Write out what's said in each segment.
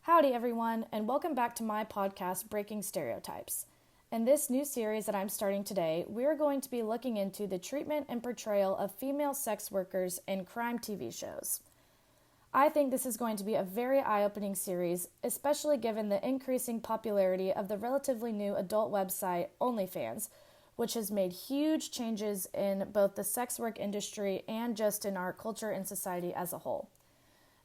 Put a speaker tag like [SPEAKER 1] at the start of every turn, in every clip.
[SPEAKER 1] Howdy, everyone, and welcome back to my podcast, Breaking Stereotypes. In this new series that I'm starting today, we're going to be looking into the treatment and portrayal of female sex workers in crime TV shows. I think this is going to be a very eye-opening series, especially given the increasing popularity of the relatively new adult website OnlyFans, which has made huge changes in both the sex work industry and just in our culture and society as a whole.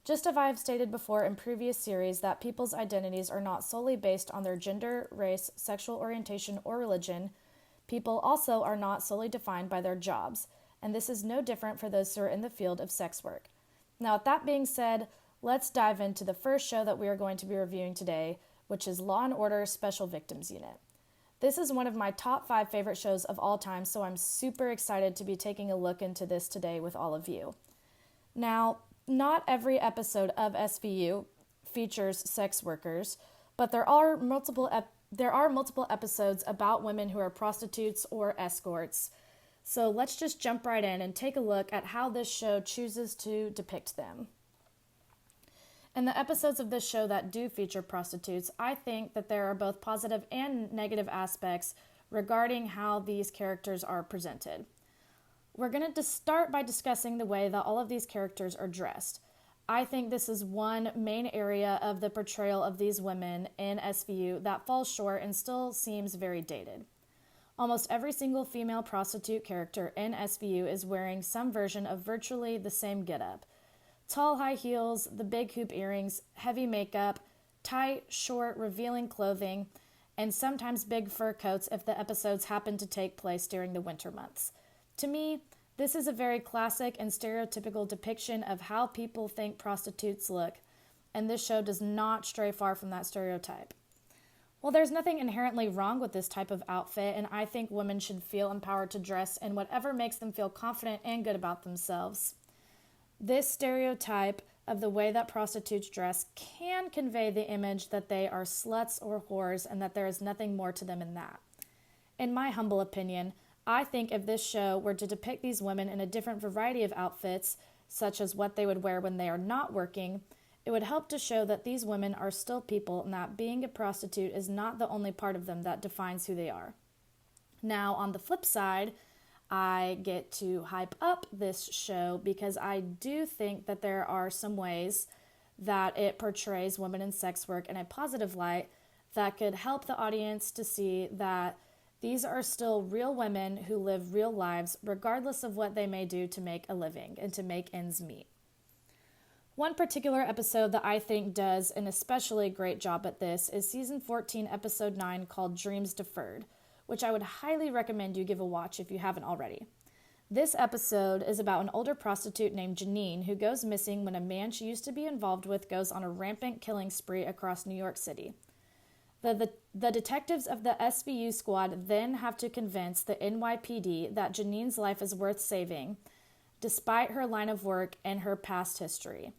[SPEAKER 1] Just as I've stated before in previous series that people's identities are not solely based on their gender, race, sexual orientation, or religion, people also are not solely defined by their jobs, and this is no different for those who are in the field of sex work. Now, with that being said, let's dive into the first show that we are going to be reviewing today, which is Law & Order Special Victims Unit. This is one of my top 5 favorite shows of all time, so I'm super excited to be taking a look into this today with all of you. Now, not every episode of SVU features sex workers, but there are multiple episodes about women who are prostitutes or escorts. So let's just jump right in and take a look at how this show chooses to depict them. In the episodes of this show that do feature prostitutes, I think that there are both positive and negative aspects regarding how these characters are presented. We're going to start by discussing the way that all of these characters are dressed. I think this is one main area of the portrayal of these women in SVU that falls short and still seems very dated. Almost every single female prostitute character in SVU is wearing some version of virtually the same getup. Tall high heels, the big hoop earrings, heavy makeup, tight, short, revealing clothing, and sometimes big fur coats if the episodes happen to take place during the winter months. To me, this is a very classic and stereotypical depiction of how people think prostitutes look, and this show does not stray far from that stereotype. Well, there's nothing inherently wrong with this type of outfit, and I think women should feel empowered to dress in whatever makes them feel confident and good about themselves. This stereotype of the way that prostitutes dress can convey the image that they are sluts or whores and that there is nothing more to them in that. In my humble opinion, I think if this show were to depict these women in a different variety of outfits, such as what they would wear when they are not working, it would help to show that these women are still people and that being a prostitute is not the only part of them that defines who they are. Now, on the flip side, I get to hype up this show because I do think that there are some ways that it portrays women in sex work in a positive light that could help the audience to see that these are still real women who live real lives, regardless of what they may do to make a living and to make ends meet. One particular episode that I think does an especially great job at this is Season 14, Episode 9, called Dreams Deferred, which I would highly recommend you give a watch if you haven't already. This episode is about an older prostitute named Janine who goes missing when a man she used to be involved with goes on a rampant killing spree across New York City. The detectives of the SVU squad then have to convince the NYPD that Janine's life is worth saving, despite her line of work and her past history.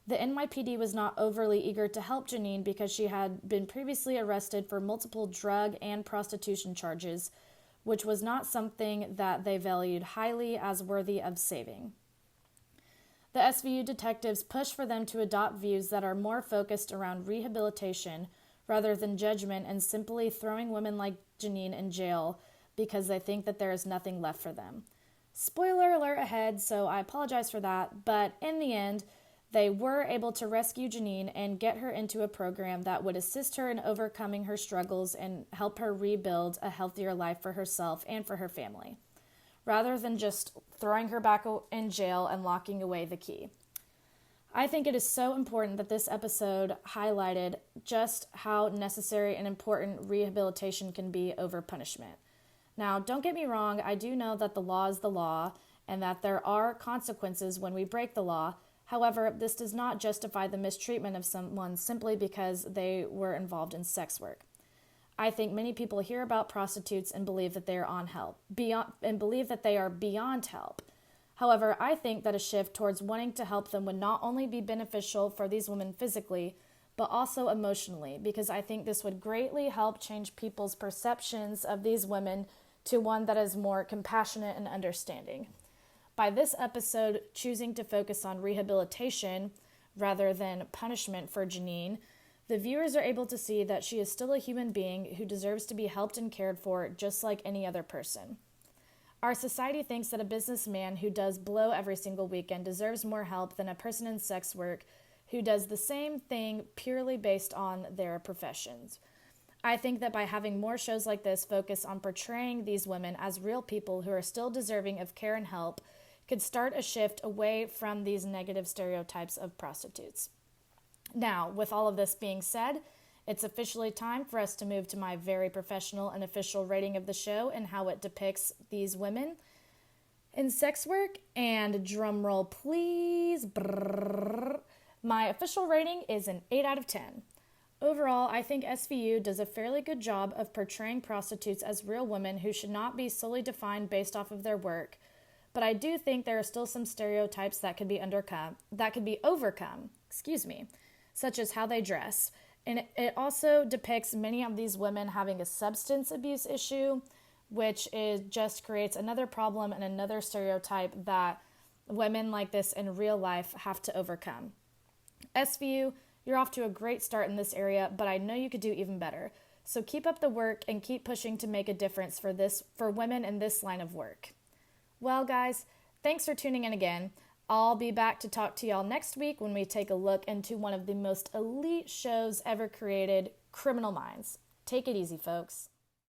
[SPEAKER 1] The NYPD was not overly eager to help Janine because she had been previously arrested for multiple drug and prostitution charges, which was not something that they valued highly as worthy of saving. The SVU detectives push for them to adopt views that are more focused around rehabilitation rather than judgment and simply throwing women like Janine in jail because they think that there is nothing left for them. Spoiler alert ahead, so I apologize for that, but in the end, they were able to rescue Janine and get her into a program that would assist her in overcoming her struggles and help her rebuild a healthier life for herself and for her family, rather than just throwing her back in jail and locking away the key. I think it is so important that this episode highlighted just how necessary and important rehabilitation can be over punishment. Now, don't get me wrong, I do know that the law is the law and that there are consequences when we break the law. However, this does not justify the mistreatment of someone simply because they were involved in sex work. I think many people hear about prostitutes and believe that they are beyond help. However, I think that a shift towards wanting to help them would not only be beneficial for these women physically, but also emotionally, because I think this would greatly help change people's perceptions of these women to one that is more compassionate and understanding. By this episode choosing to focus on rehabilitation rather than punishment for Janine, The viewers are able to see that she is still a human being who deserves to be helped and cared for just like any other person. Our society thinks that a businessman who does blow every single weekend deserves more help than a person in sex work who does the same thing purely based on their professions. I think that by having more shows like this focus on portraying these women as real people who are still deserving of care and help could start a shift away from these negative stereotypes of prostitutes. Now, with all of this being said, it's officially time for us to move to my very professional and official rating of the show and how it depicts these women in sex work. And drum roll, please. Brrr. My official rating is an 8 out of 10. Overall, I think SVU does a fairly good job of portraying prostitutes as real women who should not be solely defined based off of their work. But I do think there are still some stereotypes that could be overcome, such as how they dress. And it also depicts many of these women having a substance abuse issue, which just creates another problem and another stereotype that women like this in real life have to overcome. SVU, you're off to a great start in this area, but I know you could do even better. So keep up the work and keep pushing to make a difference for women in this line of work. Well, guys, thanks for tuning in again. I'll be back to talk to y'all next week when we take a look into one of the most elite shows ever created, Criminal Minds. Take it easy, folks.